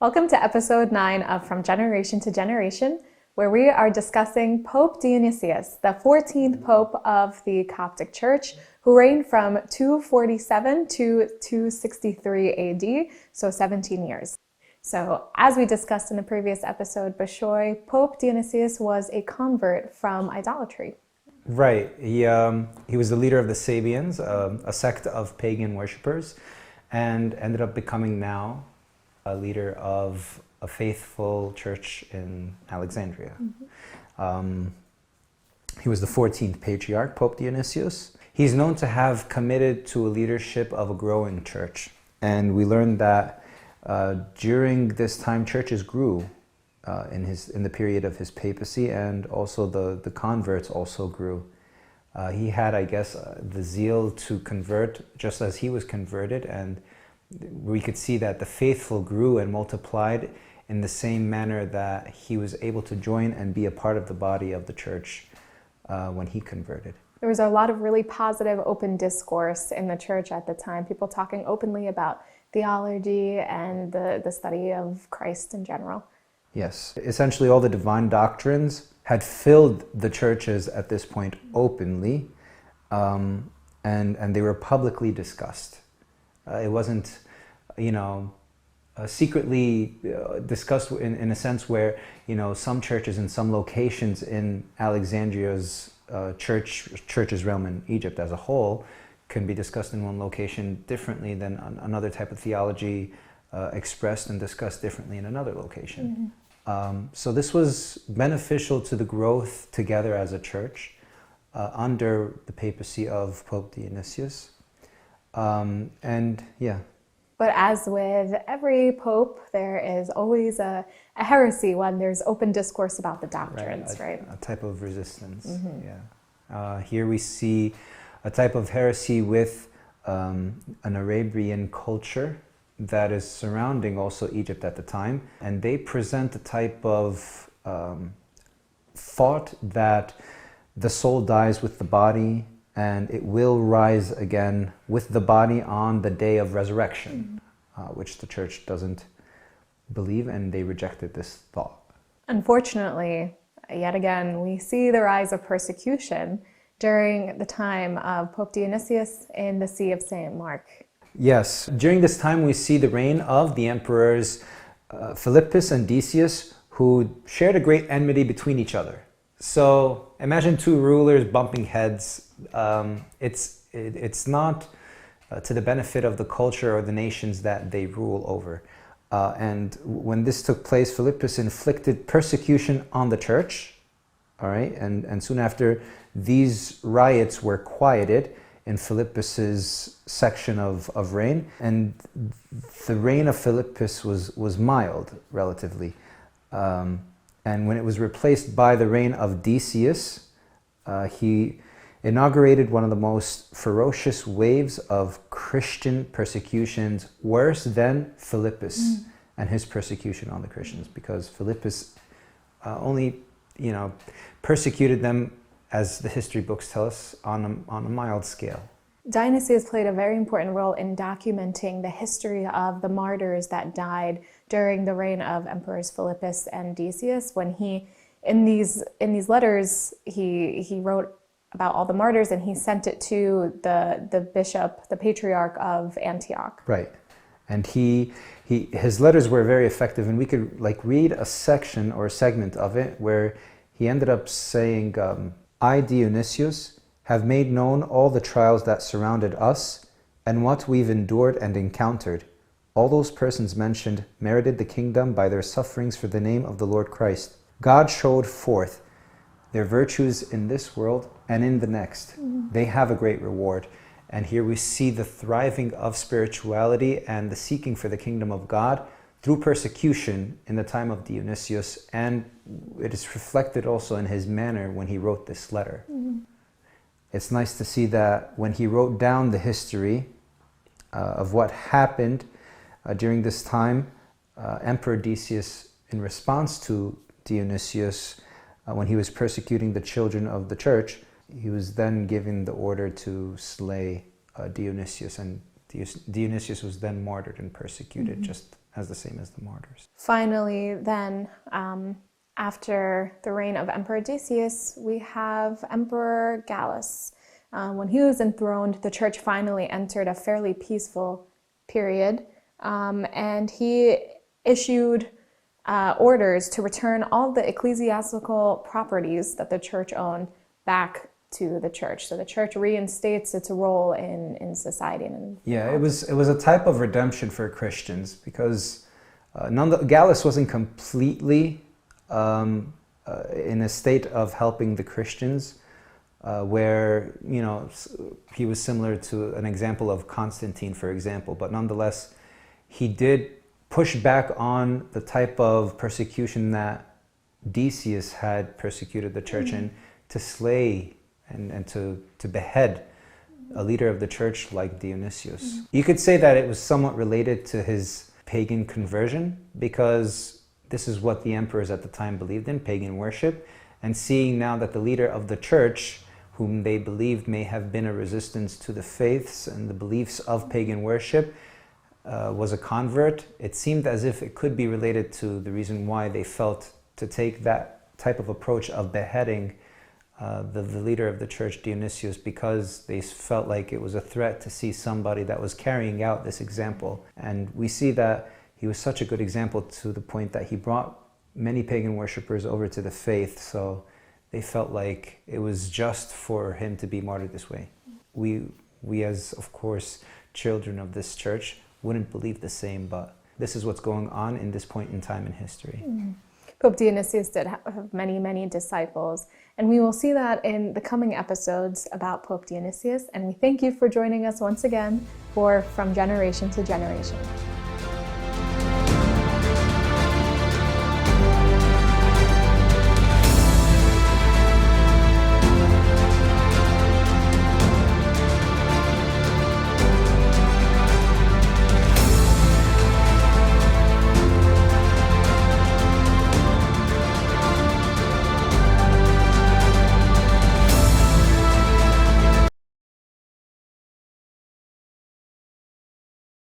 Welcome to episode 9 of From Generation to Generation, where we are discussing Pope Dionysius, the 14th Pope of the Coptic Church, who reigned from 247 to 263 AD, so 17 years. So, as we discussed in the previous episode, Bishoy, Pope Dionysius was a convert from idolatry. Right. He was the leader of the Sabians, a sect of pagan worshippers, and ended up becoming now a leader of a faithful church in Alexandria. He was the 14th patriarch, Pope Dionysius. He's known to have committed to a leadership of a growing church. And we learned that during this time, churches grew in the period of his papacy, and also the converts also grew. He had, I guess, the zeal to convert just as he was converted, and we could see that the faithful grew and multiplied in the same manner that he was able to join and be a part of the body of the church when he converted. There was a lot of really positive, open discourse in the church at the time, people talking openly about theology and the study of Christ in general. Yes. Essentially, all the divine doctrines had filled the churches at this point openly, and they were publicly discussed. It wasn't, secretly discussed in a sense where, some churches in some locations in Alexandria's church's realm in Egypt as a whole can be discussed in one location differently than another type of theology expressed and discussed differently in another location. So this was beneficial to the growth together as a church under the papacy of Pope Dionysius. But as with every pope, there is always a heresy when there's open discourse about the doctrines, right? A type of resistance, here we see a type of heresy with an Arabian culture that is surrounding also Egypt at the time. And they present a type of thought that the soul dies with the body, and it will rise again with the body on the day of resurrection, which the church doesn't believe, and they rejected this thought. Unfortunately, yet again, we see the rise of persecution during the time of Pope Dionysius in the See of St. Mark. Yes, during this time we see the reign of the emperors Philippus and Decius, who shared a great enmity between each other. So imagine two rulers bumping heads. It's not to the benefit of the culture or the nations that they rule over. And when this took place, Philippus inflicted persecution on the church. All right, and soon after, these riots were quieted in Philippus's section of reign, and the reign of Philippus was mild relatively. And when it was replaced by the reign of Decius, he inaugurated one of the most ferocious waves of Christian persecutions, worse than Philippus and his persecution on the Christians, because Philippus only, persecuted them, as the history books tell us, on a mild scale. Dionysius played a very important role in documenting the history of the martyrs that died during the reign of Emperors Philippus and Decius. When he, in these letters, he wrote about all the martyrs, and he sent it to the bishop, the patriarch of Antioch. Right, and his letters were very effective, and we could read a section or a segment of it where he ended up saying, "I, Dionysius, have made known all the trials that surrounded us and what we've endured and encountered. All those persons mentioned merited the kingdom by their sufferings for the name of the Lord Christ. God showed forth their virtues in this world and in the next. They have a great reward." And here we see the thriving of spirituality and the seeking for the kingdom of God through persecution in the time of Dionysius, and it is reflected also in his manner when he wrote this letter. It's nice to see that when he wrote down the history of what happened during this time, Emperor Decius, in response to Dionysius, when he was persecuting the children of the church, he was then given the order to slay Dionysius, and Dionysius was then martyred and persecuted, just as the same as the martyrs. Finally, then, after the reign of Emperor Decius, we have Emperor Gallus. When he was enthroned, the church finally entered a fairly peaceful period, and he issued orders to return all the ecclesiastical properties that the church owned back to the church. So the church reinstates its role in society. It was a type of redemption for Christians, because Gallus wasn't completely in a state of helping the Christians, where he was similar to an example of Constantine, for example, but nonetheless he did push back on the type of persecution that Decius had persecuted the church in, to slay and to behead a leader of the church like Dionysius. You could say that it was somewhat related to his pagan conversion, because this is what the emperors at the time believed in, pagan worship, and seeing now that the leader of the church, whom they believed may have been a resistance to the faiths and the beliefs of pagan worship, was a convert, it seemed as if it could be related to the reason why they felt to take that type of approach of beheading the leader of the church, Dionysius, because they felt like it was a threat to see somebody that was carrying out this example. And we see that he was such a good example to the point that he brought many pagan worshippers over to the faith, so they felt like it was just for him to be martyred this way. We as, of course, children of this church wouldn't believe the same, but this is what's going on in this point in time in history. Pope Dionysius did have many, many disciples, and we will see that in the coming episodes about Pope Dionysius. And we thank you for joining us once again for From Generation to Generation.